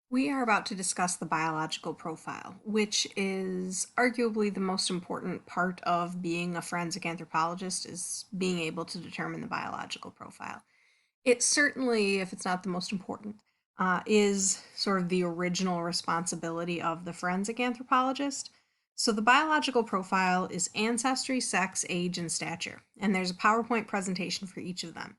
We are about to discuss the biological profile, which is arguably the most important part of being a forensic anthropologist is being able to determine the biological profile. It certainly, if it's not the most important, is sort of the original responsibility of the forensic anthropologist. So the biological profile is ancestry, sex, age, and stature, and there's a PowerPoint presentation for each of them.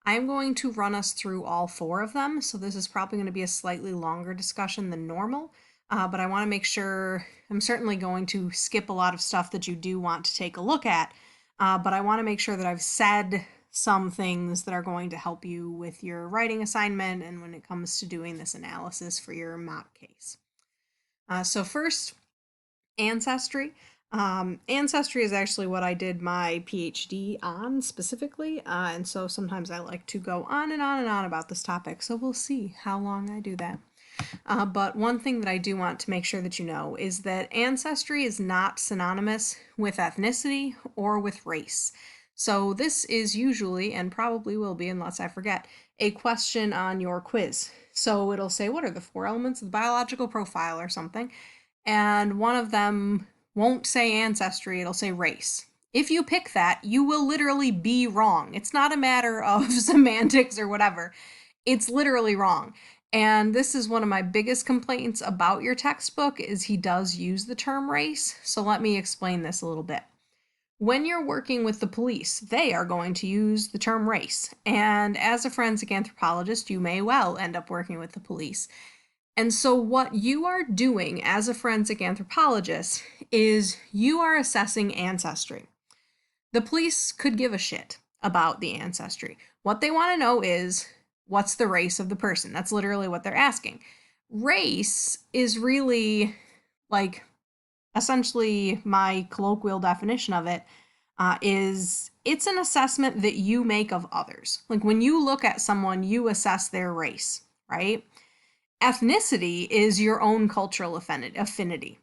I'm going to run us through all four of them, so this is probably going to be a slightly longer discussion than normal, but I want to make sure I'm certainly going to skip a lot of stuff that you do want to take a look at, but I want to make sure that I've said some things that are going to help you with your writing assignment and when it comes to doing this analysis for your mock case. So first, ancestry. Ancestry is actually what I did my PhD on specifically, and so sometimes I like to go on and on and on about this topic, so we'll see how long I do that. But one thing that I do want to make sure that you know is that ancestry is not synonymous with ethnicity or with race. So this is usually, and probably will be unless I forget, a question on your quiz. So it'll say, what are the four elements of the biological profile or something? And one of them won't say ancestry, it'll say race. If you pick that, you will literally be wrong. It's not a matter of semantics or whatever. It's literally wrong. And this is one of my biggest complaints about your textbook is he does use the term race. So let me explain this a little bit. When you're working with the police, they are going to use the term race. And as a forensic anthropologist, you may well end up working with the police. And so, what you are doing as a forensic anthropologist is you are assessing ancestry. The police could give a shit about the ancestry. What they want to know is what's the race of the person? That's literally what they're asking. Race is really like essentially my colloquial definition of it is it's an assessment that you make of others. Like when you look at someone, you assess their race, right? Ethnicity is your own cultural affinity.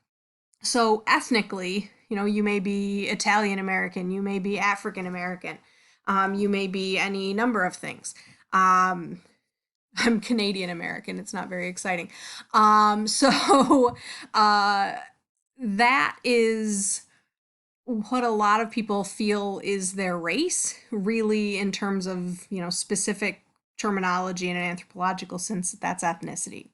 So ethnically, you may be Italian American, you may be African American, you may be any number of things. I'm Canadian American. It's not very exciting. So that is what a lot of people feel is their race, really, in terms of specific terminology in an anthropological sense. That's ethnicity.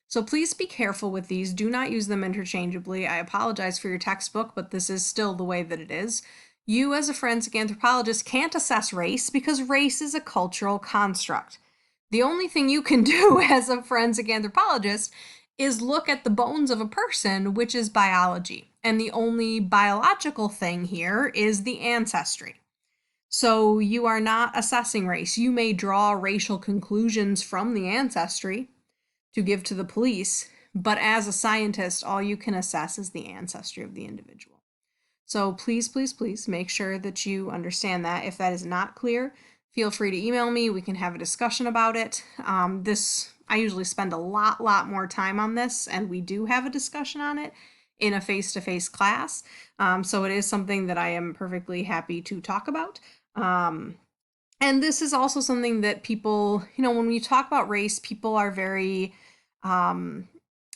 So please be careful with these. Do not use them interchangeably. I apologize for your textbook, but this is still the way that it is. You, as a forensic anthropologist, can't assess race because race is a cultural construct. The only thing you can do as a forensic anthropologist is look at the bones of a person, which is biology. And the only biological thing here is the ancestry. So you are not assessing race. You may draw racial conclusions from the ancestry to give to the police, but as a scientist, all you can assess is the ancestry of the individual. So please, please, please make sure that you understand that. If that is not clear, feel free to email me. We can have a discussion about it. I usually spend a lot more time on this, and we do have a discussion on it in a face-to-face class. So it is something that I am perfectly happy to talk about. And this is also something that people, when we talk about race, people are very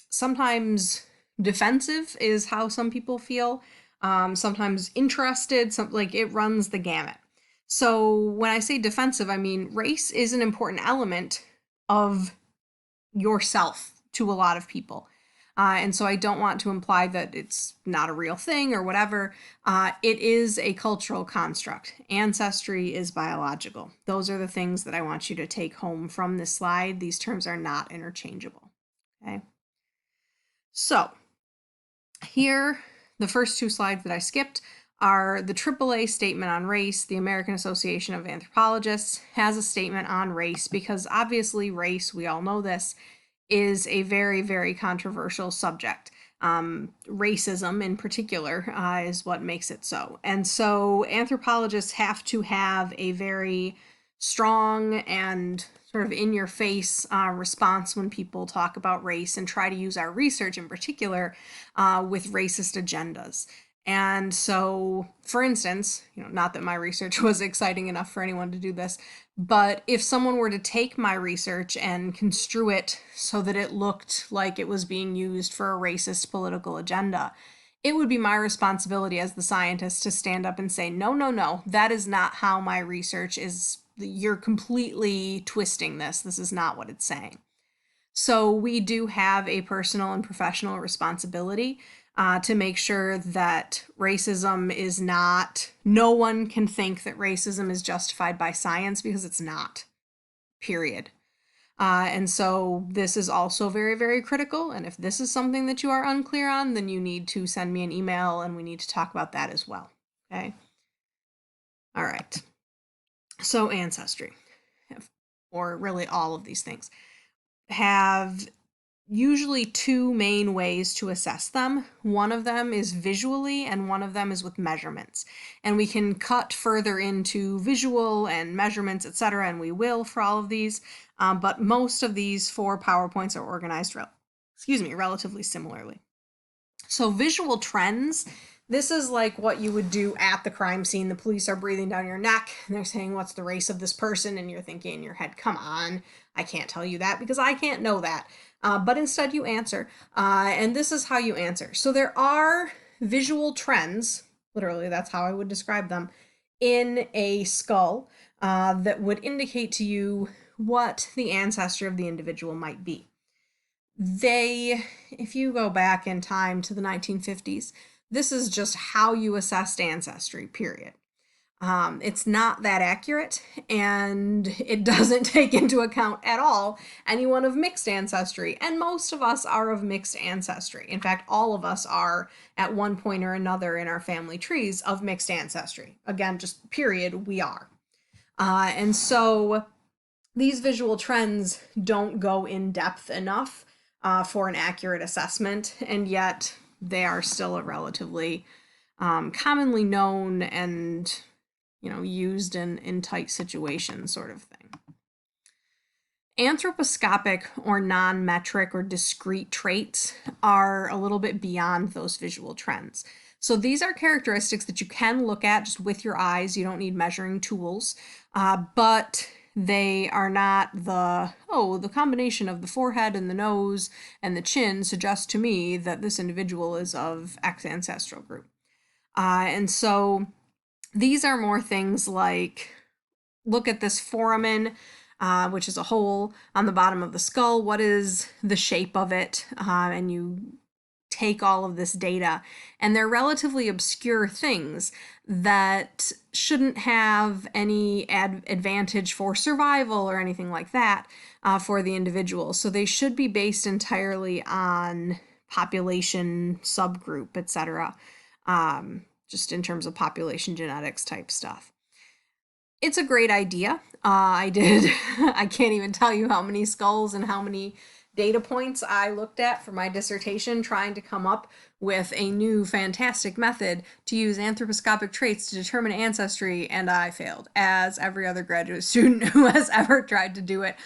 sometimes defensive is how some people feel. Sometimes interested, like it runs the gamut. So when I say defensive, I mean race is an important element of yourself to a lot of people. And so I don't want to imply that it's not a real thing or whatever. It is a cultural construct. Ancestry is biological. Those are the things that I want you to take home from this slide. These terms are not interchangeable. Okay. So here, the first two slides that I skipped are the AAA statement on race. The American Association of Anthropologists has a statement on race because obviously race, we all know this, is a very, very controversial subject. Racism in particular is what makes it so. And so anthropologists have to have a very strong and sort of in your face response when people talk about race and try to use our research in particular with racist agendas. And so, for instance, not that my research was exciting enough for anyone to do this, but if someone were to take my research and construe it so that it looked like it was being used for a racist political agenda, it would be my responsibility as the scientist to stand up and say, no, no, no, that is not how my research is. You're completely twisting this. This is not what it's saying. So we do have a personal and professional responsibility to make sure that racism is not, no one can think that racism is justified by science, because it's not, period. And so this is also very, very critical. And if this is something that you are unclear on, then you need to send me an email and we need to talk about that as well. Okay. All right. So ancestry, or really all of these things, have usually two main ways to assess them. One of them is visually, and one of them is with measurements. And we can cut further into visual and measurements, etc., and we will for all of these. But most of these 4 PowerPoints are organized, relatively similarly. So visual trends, this is like what you would do at the crime scene. The police are breathing down your neck and they're saying, what's the race of this person? And you're thinking in your head, come on, I can't tell you that because I can't know that. But instead you answer. And this is how you answer. So there are visual trends, literally that's how I would describe them, in a skull that would indicate to you what the ancestry of the individual might be. If you go back in time to the 1950s, this is just how you assessed ancestry, period. It's not that accurate, and it doesn't take into account at all anyone of mixed ancestry, and most of us are of mixed ancestry. In fact, all of us are at one point or another in our family trees of mixed ancestry. Again, just period, we are. And so these visual trends don't go in depth enough for an accurate assessment, and yet they are still a relatively commonly known and used in tight situations sort of thing. Anthroposcopic or non-metric or discrete traits are a little bit beyond those visual trends. So these are characteristics that you can look at just with your eyes. You don't need measuring tools, but they are not the combination of the forehead and the nose and the chin suggests to me that this individual is of X ancestral group. And so these are more things like, look at this foramen, which is a hole on the bottom of the skull. What is the shape of it? And you take all of this data, and they're relatively obscure things that shouldn't have any advantage for survival or anything like that for the individual. So they should be based entirely on population subgroup, etc., just in terms of population genetics type stuff. It's a great idea. I can't even tell you how many skulls and how many data points I looked at for my dissertation trying to come up with a new fantastic method to use anthroposcopic traits to determine ancestry, and I failed, as every other graduate student who has ever tried to do it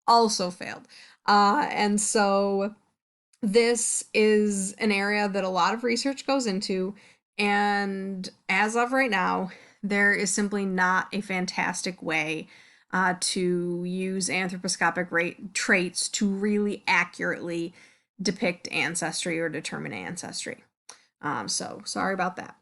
also failed. And so this is an area that a lot of research goes into, and as of right now, there is simply not a fantastic way to use anthroposcopic traits to really accurately depict ancestry or determine ancestry. So sorry about that.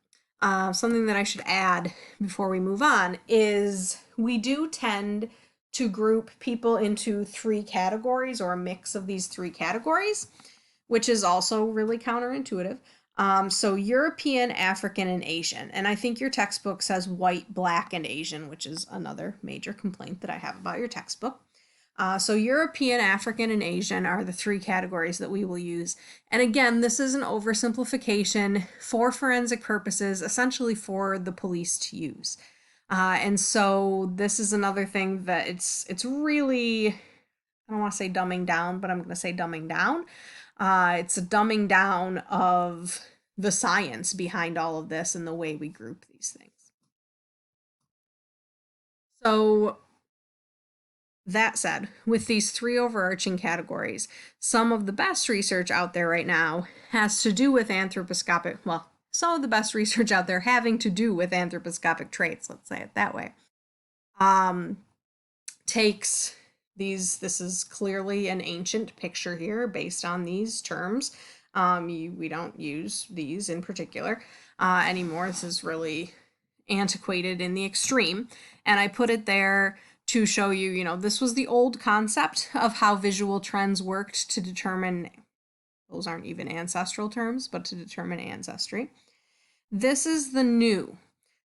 Something that I should add before we move on is we do tend to group people into 3 categories, or a mix of these 3 categories, which is also really counterintuitive. So European, African, and Asian. And I think your textbook says white, black, and Asian, which is another major complaint that I have about your textbook. So European, African, and Asian are the 3 categories that we will use. And again, this is an oversimplification for forensic purposes, essentially for the police to use. And so this is another thing that it's really, I don't want to say dumbing down, but I'm going to say dumbing down. It's a dumbing down of the science behind all of this and the way we group these things. So that said, with these 3 overarching categories, some of the best research out there right now has to do with anthroposcopic, well, some of the best research out there having to do with anthroposcopic traits, let's say it that way, um, takes these, this is clearly an ancient picture here based on these terms. We don't use these in particular anymore. This is really antiquated in the extreme. And I put it there to show you, this was the old concept of how visual trends worked to determine, those aren't even ancestral terms, but to determine ancestry. This is the new.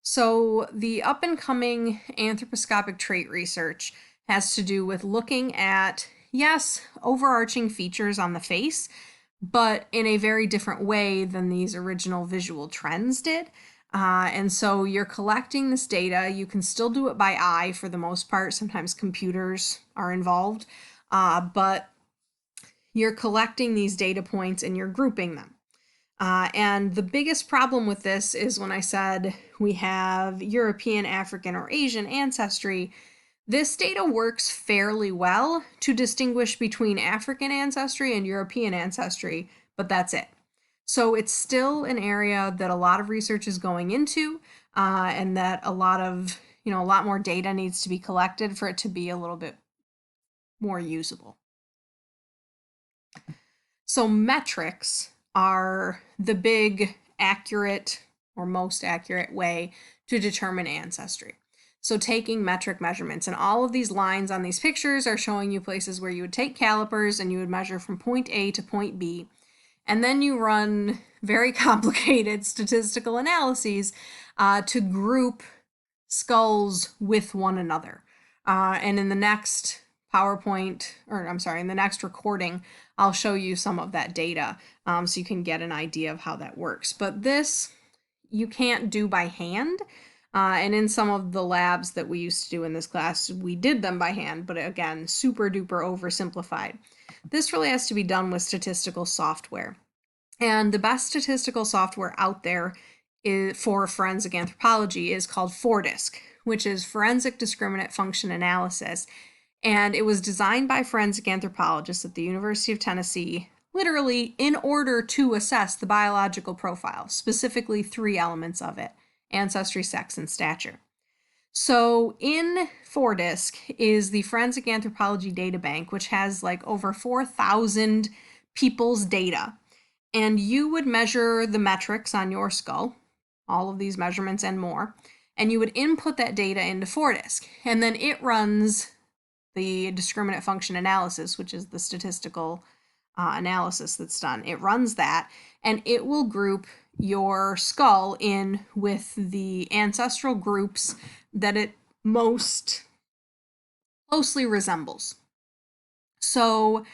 So the up and coming anthroposcopic trait research has to do with looking at, yes, overarching features on the face, but in a very different way than these original visual trends did. And so you're collecting this data. You can still do it by eye for the most part. Sometimes computers are involved, but you're collecting these data points and you're grouping them. And the biggest problem with this is when I said we have European, African, or Asian ancestry, this data works fairly well to distinguish between African ancestry and European ancestry, but that's it. So it's still an area that a lot of research is going into, and that a lot more data needs to be collected for it to be a little bit more usable. So metrics are the big, accurate, or most accurate way to determine ancestry. So taking metric measurements, and all of these lines on these pictures are showing you places where you would take calipers and you would measure from point A to point B, and then you run very complicated statistical analyses to group skulls with one another. And in the next in the next recording, I'll show you some of that data so you can get an idea of how that works. But this you can't do by hand. And in some of the labs that we used to do in this class, we did them by hand, but again, super duper oversimplified. This really has to be done with statistical software. And the best statistical software out there for forensic anthropology is called FORDISC, which is Forensic Discriminant Function Analysis. And it was designed by forensic anthropologists at the University of Tennessee, literally in order to assess the biological profile, specifically 3 elements of it: ancestry, sex, and stature. So in FORDISC is the Forensic Anthropology Data Bank, which has like over 4,000 people's data. And you would measure the metrics on your skull, all of these measurements and more, and you would input that data into FORDISC. And then it runs the discriminant function analysis, which is the statistical analysis that's done. It runs that, and it will group your skull in with the ancestral groups that it most closely resembles. So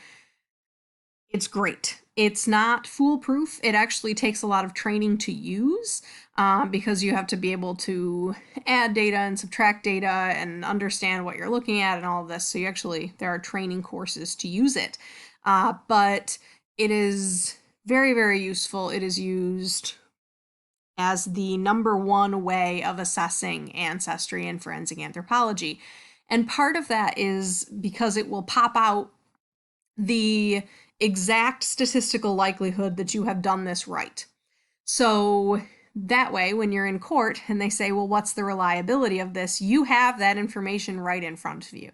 it's great. It's not foolproof. It actually takes a lot of training to use because you have to be able to add data and subtract data and understand what you're looking at and all of this. So there are training courses to use it. But it is very, very useful. It is used as the number one way of assessing ancestry in forensic anthropology. And part of that is because it will pop out the exact statistical likelihood that you have done this right. So that way, when you're in court and they say, well, what's the reliability of this? You have that information right in front of you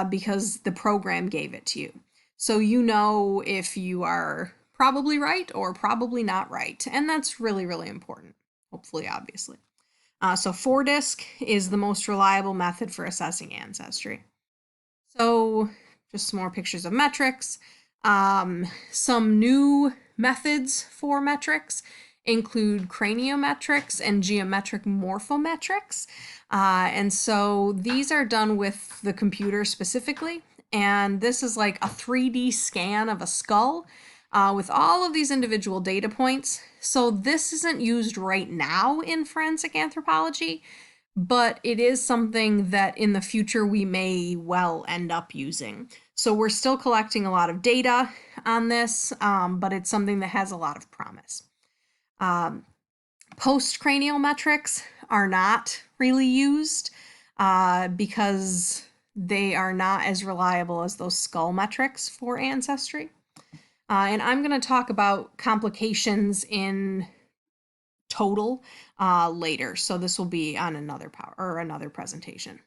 because the program gave it to you. So you know if you are probably right or probably not right. And that's really, really important, hopefully, obviously. So FORDISC is the most reliable method for assessing ancestry. So just some more pictures of metrics. Some new methods for metrics include craniometrics and geometric morphometrics. And so these are done with the computer specifically. And this is like a 3D scan of a skull with all of these individual data points. So this isn't used right now in forensic anthropology, but it is something that in the future we may well end up using. So we're still collecting a lot of data on this, but it's something that has a lot of promise. Postcranial metrics are not really used because they are not as reliable as those skull metrics for ancestry. And I'm going to talk about complications in total later. So this will be on another power or another presentation.